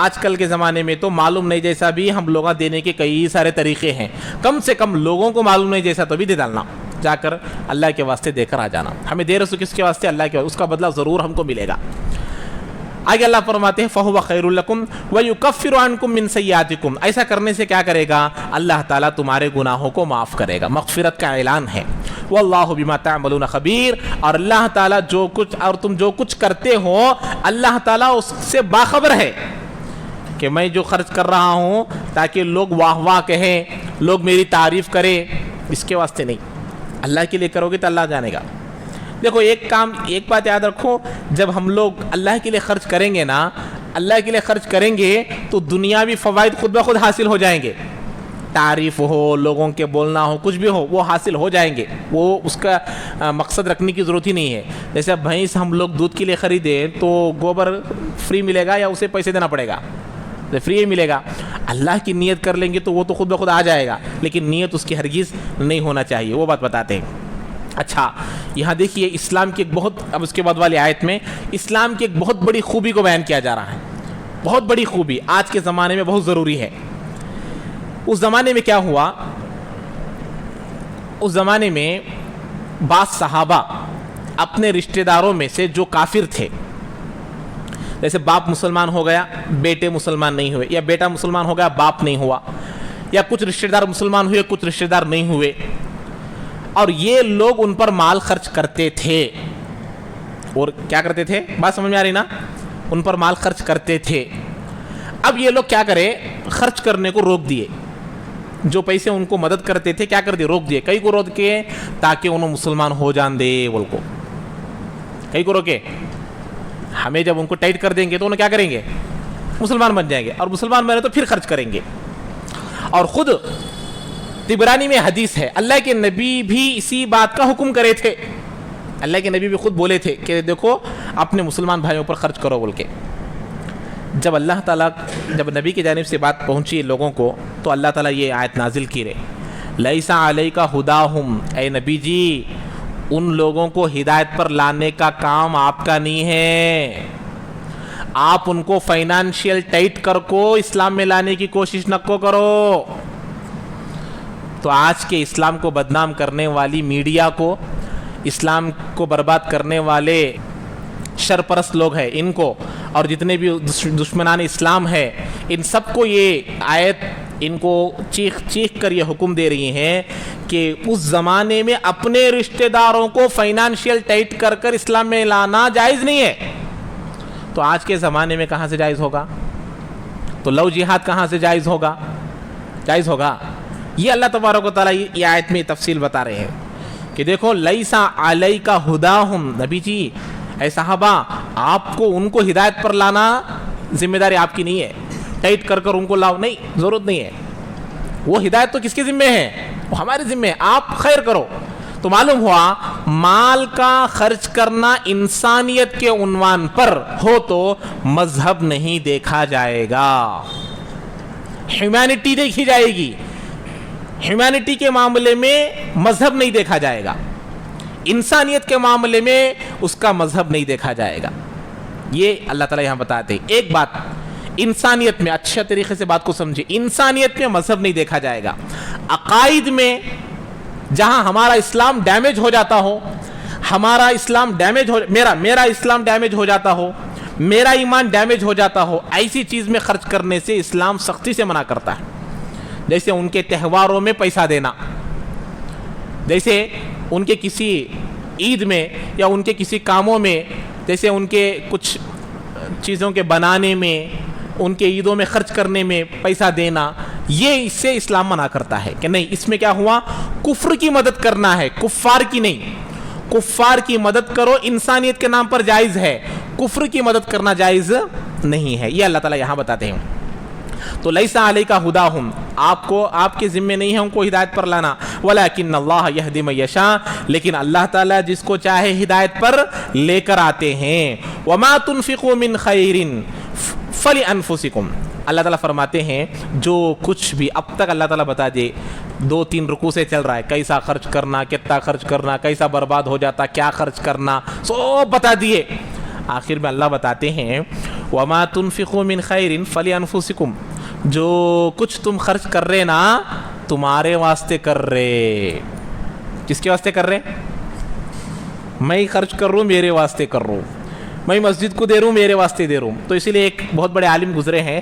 آج کل کے زمانے میں تو معلوم نہیں جیسا بھی ہم لوگوں دینے کے کئی سارے طریقے ہیں، کم سے کم لوگوں کو معلوم نہیں جیسا تو بھی دے ڈالنا، جا کر اللہ کے واسطے دے کر آ جانا، ہمیں دے رسو کس کے واسطے؟ اللہ کے واسطے، اس کا بدلہ ضرور ہم کو ملے گا۔ آگے اللہ فرماتے ہیں فَهُوَ خَيْرٌ لَكُمْ وَيُكَفِّرُ عَنْكُم مِّن سَيِّئَاتِكُم، ایسا کرنے سے کیا کرے گا؟ اللہ تعالیٰ تمہارے گناہوں کو معاف کرے گا، مغفرت کا اعلان ہے۔ وَاللَّهُ بِمَا تَعْمَلُونَ خَبِيرٌ، اور اللہ تعالیٰ تم جو کچھ کرتے ہو اللہ تعالیٰ اس سے باخبر ہے، کہ میں جو خرچ کر رہا ہوں تاکہ لوگ واہ واہ کہیں، لوگ میری تعریف کریں، اس کے واسطے نہیں، اللہ کے لیے کرو گے تو اللہ جانے گا۔ دیکھو ایک بات یاد رکھو، جب ہم لوگ اللہ کے لیے خرچ کریں گے نا، اللہ کے لیے خرچ کریں گے تو دنیاوی فوائد خود بخود حاصل ہو جائیں گے، تعریف ہو، لوگوں کے بولنا ہو، کچھ بھی ہو، وہ حاصل ہو جائیں گے، وہ اس کا مقصد رکھنے کی ضرورت ہی نہیں ہے۔ جیسے اب بھینس ہم لوگ دودھ کے لیے خریدیں تو گوبر فری ملے گا یا اسے پیسے دینا پڑے گا؟ فری ہی ملے گا۔ اللہ کی نیت کر لیں گے تو وہ تو خود بخود آ جائے گا، لیکن نیت اس کی ہرگز نہیں ہونا چاہیے، وہ بات بتاتے ہیں۔ اچھا یہاں دیکھیے اسلام کی ایک بہت، اب اس کے بعد والی آیت میں اسلام کی ایک بہت بڑی خوبی کو بیان کیا جا رہا ہے، بہت بڑی خوبی آج کے زمانے میں بہت ضروری ہے۔ اس زمانے میں کیا ہوا؟ اس زمانے میں بعض صحابہ اپنے رشتہ داروں میں سے جو کافر تھے، جیسے باپ مسلمان ہو گیا بیٹے مسلمان نہیں ہوئے، یا بیٹا مسلمان ہو گیا باپ نہیں ہوا، یا کچھ رشتہ دار مسلمان ہوئے کچھ رشتہ دار نہیں ہوئے، اور یہ لوگ ان پر مال خرچ کرتے تھے۔ اور کیا کرتے تھے؟ بات سمجھ میں آ رہی نا؟ ان پر مال خرچ کرتے تھے۔ اب یہ لوگ کیا کرے؟ خرچ کرنے کو روک دیے، جو پیسے ان کو مدد کرتے تھے کیا کر دیے؟ روک دیے۔ کئی کو روک کے تاکہ انہوں مسلمان ہو جان دے بول کو، کئی کو روکے، ہمیں جب ان کو ٹائٹ کر دیں گے تو انہیں کیا کریں گے؟ مسلمان بن جائیں گے، اور مسلمان بنے تو پھر خرچ کریں گے۔ اور خود طبرانی میں حدیث ہے، اللہ کے نبی بھی اسی بات کا حکم کرے تھے، اللہ کے نبی بھی خود بولے تھے کہ دیکھو اپنے مسلمان بھائیوں پر خرچ کرو بول کے۔ جب اللہ تعالیٰ، جب نبی کی جانب سے بات پہنچی لوگوں کو تو اللہ تعالیٰ یہ آیت نازل کی رہے، لیسا علیک ھداھم، اے نبی جی ان لوگوں کو ہدایت پر لانے کا کام آپ کا نہیں ہے، آپ ان کو فائنانشیل ٹائٹ کر کو اسلام میں لانے کی کوشش نہ کو کرو۔ تو آج کے اسلام کو بدنام کرنے والی میڈیا کو، اسلام کو برباد کرنے والے شرپرست لوگ ہیں ان کو، اور جتنے بھی دشمنان اسلام ہے ان سب کو یہ آیت ان کو چیخ چیخ کر یہ حکم دے رہی ہیں کہ اس زمانے میں اپنے رشتہ داروں کو فائنانشیل ٹائٹ کر کر اسلام میں لانا جائز نہیں ہے۔ تو آج کے زمانے میں کہاں سے جائز ہوگا؟ تو لو جہاد کہاں سے جائز ہوگا؟ جائز ہوگا؟ یہ اللہ تبارک و تعالیٰ یہ آیت میں تفصیل بتا رہے ہیں کہ دیکھو لیسا علیک ھداھم، نبی جی اے صحابہ آپ کو ان کو ہدایت پر لانا ذمہ داری آپ کی نہیں ہے، ٹائٹ کر کر ان کو لاؤ، نہیں، ضرورت نہیں ہے۔ وہ ہدایت تو کس کے ذمہ ہے؟ وہ ہمارے ذمہ ہے، آپ خیر کرو۔ تو معلوم ہوا مال کا خرچ کرنا انسانیت کے عنوان پر ہو تو مذہب نہیں دیکھا جائے گا، ہیومینٹی دیکھی جائے گی، ہیومینٹی کے معاملے میں مذہب نہیں دیکھا جائے گا، انسانیت کے معاملے میں اس کا مذہب نہیں دیکھا جائے گا۔ یہ اللہ تعالیٰ یہاں بتاتے ہیں ایک بات، انسانیت میں اچھا طریقے سے بات کو سمجھے، انسانیت میں مذہب نہیں دیکھا جائے گا۔ عقائد میں جہاں ہمارا اسلام ڈیمیج ہو جاتا ہو، ہمارا اسلام ڈیمیج ہو، میرا اسلام ڈیمیج ہو جاتا ہو، میرا ایمان ڈیمیج ہو جاتا ہو، ایسی چیز میں خرچ کرنے سے اسلام سختی سے منع کرتا ہے۔ جیسے ان کے تہواروں میں پیسہ دینا، جیسے ان کے کسی عید میں یا ان کے کسی کاموں میں، جیسے ان کے کچھ چیزوں کے بنانے میں، ان کے عیدوں میں خرچ کرنے میں پیسہ دینا، یہ اس سے اسلام منع کرتا ہے کہ نہیں، اس میں کیا ہوا؟ کفر کی مدد کرنا ہے، کفار کی نہیں۔ کفار کی مدد کرو انسانیت کے نام پر جائز ہے، کفر کی مدد کرنا جائز نہیں ہے، یہ اللہ تعالیٰ یہاں بتاتے ہیں۔ تو لیسا علیک ھداھم، آپ کو، آپ کے ذمہ نہیں ہے ان کو ہدایت پر لانا، ولکن اللہ یہدی من یشاء، لیکن اللہ تعالیٰ جس کو چاہے ہدایت پر لے کر آتے ہیں۔ وما تنفقوا من خیر فلانفسکم، اللہ تعالیٰ فرماتے ہیں جو کچھ بھی اب تک اللہ تعالیٰ بتا دے، 2-3 رکوع سے چل رہا ہے، کیسا خرچ کرنا، کتنا خرچ کرنا، کیسا برباد ہو جاتا، کیا خرچ کرنا، سب بتا دیے۔ آخر میں اللہ بتاتے ہیں وما تنفقوا من خیر فلانفسکم، جو کچھ تم خرچ کر رہے نا تمہارے واسطے کر رہے. کس کے واسطے کر رہے؟ میں ہی خرچ کر رہا ہوں، میرے واسطے کر رہا ہوں. میں مسجد کو دے رہا ہوں، میرے واسطے دے رہا ہوں. تو اسی لیے ایک بہت بڑے عالم گزرے ہیں،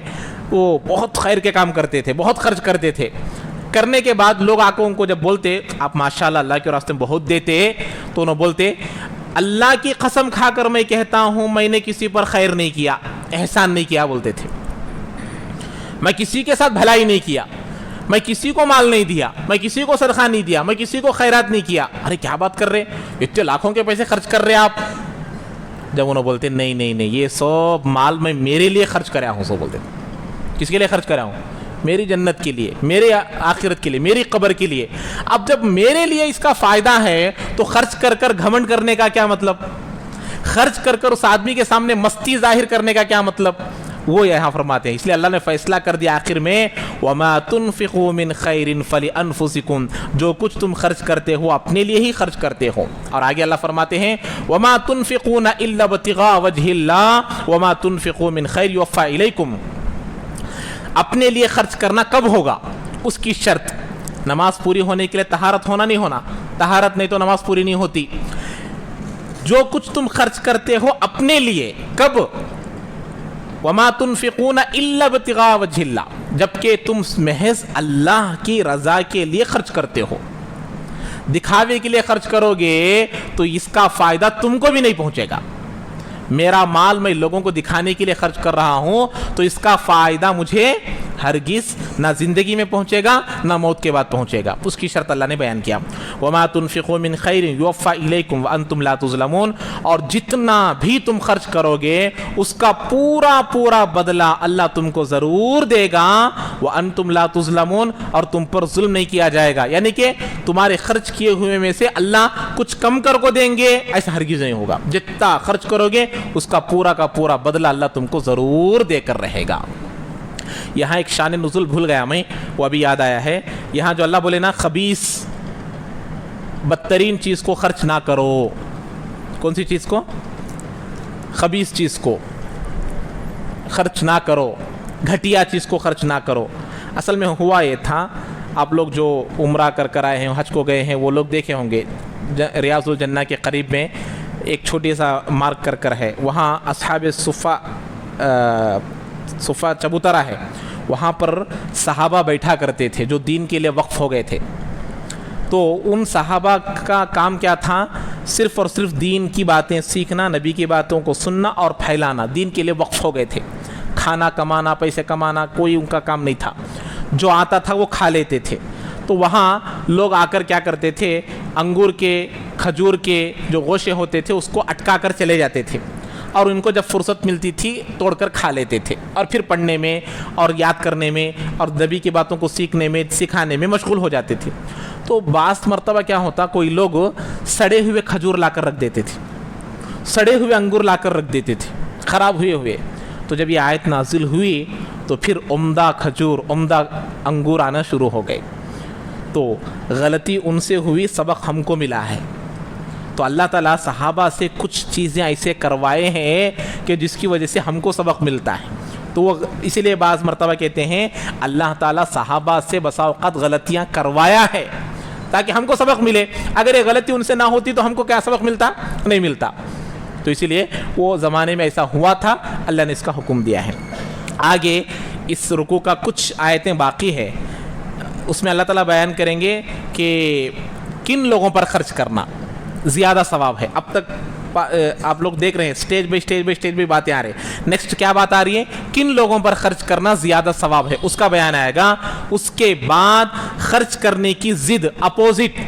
وہ بہت خیر کے کام کرتے تھے، بہت خرچ کرتے تھے. کرنے کے بعد لوگ آ کے ان کو جب بولتے آپ ماشاءاللہ اللہ کے راستے میں بہت دیتے، تو انہوں بولتے اللہ کی قسم کھا کر میں کہتا ہوں میں نے کسی پر خیر نہیں کیا، احسان نہیں کیا. بولتے تھے میں کسی کے ساتھ بھلائی نہیں کیا، میں کسی کو مال نہیں دیا، میں کسی کو صدقہ نہیں دیا، میں کسی کو خیرات نہیں کیا. ارے کیا بات کر رہے، اتنے لاکھوں کے پیسے خرچ کر رہے آپ. جب انہوں بولتے نہیں نہیں نہیں یہ سب مال میں میرے لیے خرچ کریا ہوں. سو بولتے کس کے لیے خرچ کریا ہوں؟ میری جنت کے لیے، میرے آخرت کے لیے، میری قبر کے لیے. اب جب میرے لیے اس کا فائدہ ہے تو خرچ کر کر گھمنڈ کرنے کا کیا مطلب؟ خرچ کر کر اس آدمی کے سامنے مستی ظاہر کرنے کا کیا مطلب؟ وہ یہاں فرماتے ہیں. اس لیے اللہ نے فیصلہ کر دیا آخر میں وَمَا تُنْفِقُوا مِنْ خَيْرٍ فَلِأَنفُسِكُمْ، جو کچھ تم خرچ کرتے ہو اپنے لیے ہی خرچ کرتے ہو. اور آگے اللہ فرماتے ہیں وَمَا تُنْفِقُونَ إِلَّا ابْتِغَاءَ وَجْهِ اللَّهِ وَمَا تُنْفِقُوا مِنْ خَيْرٍ يُوَفَّى إِلَيْكُمْ. اپنے لیے خرچ کرنا کب ہوگا؟ اس کی شرط نماز پوری ہونے کے لیے طہارت ہونا نہیں ہونا. طہارت نہیں تو نماز پوری نہیں ہوتی. جو کچھ تم خرچ کرتے ہو اپنے لیے کب؟ وَمَا تُنْفِقُونَ إِلَّا ابْتِغَاءَ وَجْهِ اللَّهِ، جبکہ تم محض اللہ کی رضا کے لیے خرچ کرتے ہو. دکھاوے کے لیے خرچ کرو گے تو اس کا فائدہ تم کو بھی نہیں پہنچے گا. میرا مال میں لوگوں کو دکھانے کے لیے خرچ کر رہا ہوں تو اس کا فائدہ مجھے ہرگز نہ زندگی میں پہنچے گا نہ موت کے بعد پہنچے گا. اس کی شرط اللہ نے بیان کیا وَمَا تُنْفِقُوا مِنْ خَيْرٍ يُوَفَّى إِلَيْكُمْ وَأَنْتُمْ لَا تُظْلَمُونَ. اور جتنا بھی تم خرچ کرو گے اس کا پورا پورا بدلہ اللہ تم کو ضرور دے گا. وَأَنْتُمْ لَا تُظْلَمُونَ، اور تم پر ظلم نہیں کیا جائے گا. یعنی کہ تمہارے خرچ کیے ہوئے میں سے اللہ کچھ کم کر کو دیں گے ایسا ہرگز نہیں ہوگا. جتنا خرچ کرو گے اس کا پورا بدلہ اللہ تم کو ضرور دے کر رہے گا. یہاں ایک شان نزول بھول گیا میں، وہ ابھی یاد آیا ہے. یہاں جو اللہ بولے نا خبیث بدترین چیز کو خرچ نہ کرو. کون سی چیز کو؟ خبیث چیز کو خرچ نہ کرو، گھٹیا چیز کو خرچ نہ کرو. اصل میں ہوا یہ تھا، آپ لوگ جو عمرہ کر آئے ہیں، حج کو گئے ہیں، وہ لوگ دیکھے ہوں گے ریاض الجنہ کے قریب میں ایک چھوٹی سا مارک کر ہے، وہاں اصحاب صفا چبوترا ہے، وہاں پر صحابہ بیٹھا کرتے تھے جو دین کے لیے وقف ہو گئے تھے. تو ان صحابہ کا کام کیا تھا؟ صرف اور صرف دین کی باتیں سیکھنا، نبی کی باتوں کو سننا اور پھیلانا. دین کے لیے وقف ہو گئے تھے. کھانا کمانا، پیسے کمانا کوئی ان کا کام نہیں تھا. جو آتا تھا وہ کھا لیتے تھے. تو وہاں لوگ آ کر کیا کرتے تھے، انگور کے، کھجور کے جو گوشے ہوتے تھے اس کو اٹکا کر چلے جاتے تھے، اور ان کو جب فرصت ملتی تھی توڑ کر کھا لیتے تھے، اور پھر پڑھنے میں اور یاد کرنے میں اور نبی کی باتوں کو سیکھنے میں سکھانے میں مشغول ہو جاتے تھے. تو بعض مرتبہ کیا ہوتا، کوئی لوگ سڑے ہوئے کھجور لا کر رکھ دیتے تھے، سڑے ہوئے انگور لا کر رکھ دیتے تھے، خراب ہوئے. تو جب یہ آیت نازل ہوئی تو پھر عمدہ کھجور، عمدہ انگور آنا شروع ہو گئے. تو غلطی ان سے ہوئی، سبق ہم کو ملا ہے. تو اللہ تعالیٰ صحابہ سے کچھ چیزیں ایسے کروائے ہیں کہ جس کی وجہ سے ہم کو سبق ملتا ہے. تو وہ اسی لیے بعض مرتبہ کہتے ہیں اللہ تعالیٰ صحابہ سے بسا اوقات غلطیاں کروایا ہے تاکہ ہم کو سبق ملے. اگر یہ غلطی ان سے نہ ہوتی تو ہم کو کیا سبق ملتا؟ نہیں ملتا. تو اسی لیے وہ زمانے میں ایسا ہوا تھا، اللہ نے اس کا حکم دیا ہے. آگے اس رکوع کا کچھ آیتیں باقی ہے، اس میں اللہ تعالیٰ بیان کریں گے کہ کن لوگوں پر خرچ کرنا زیادہ ثواب ہے. اب تک آپ لوگ دیکھ رہے ہیں اسٹیج بائی باتیں آ رہی ہیں. نیکسٹ کیا بات آ رہی ہے؟ کن لوگوں پر خرچ کرنا زیادہ ثواب ہے، اس کا بیان آئے گا. اس کے بعد خرچ کرنے کی ضد، اپوزٹ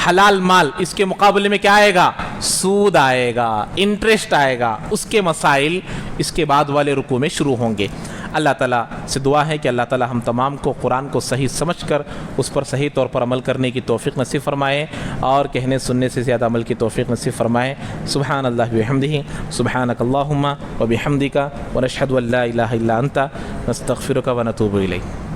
حلال مال، اس کے مقابلے میں کیا آئے گا؟ سود آئے گا، انٹرسٹ آئے گا. اس کے مسائل اس کے بعد والے رکوع میں شروع ہوں گے. اللہ تعالیٰ سے دعا ہے کہ اللہ تعالیٰ ہم تمام کو قرآن کو صحیح سمجھ کر اس پر صحیح طور پر عمل کرنے کی توفیق نصیب فرمائے، اور کہنے سننے سے زیادہ عمل کی توفیق نصیب فرمائے. سبحان اللہ بحمدہ، سبحانک اللہم وبحمدک، ونشہد ان لا الہ الا انت، نستغفرک ونتوب الیک.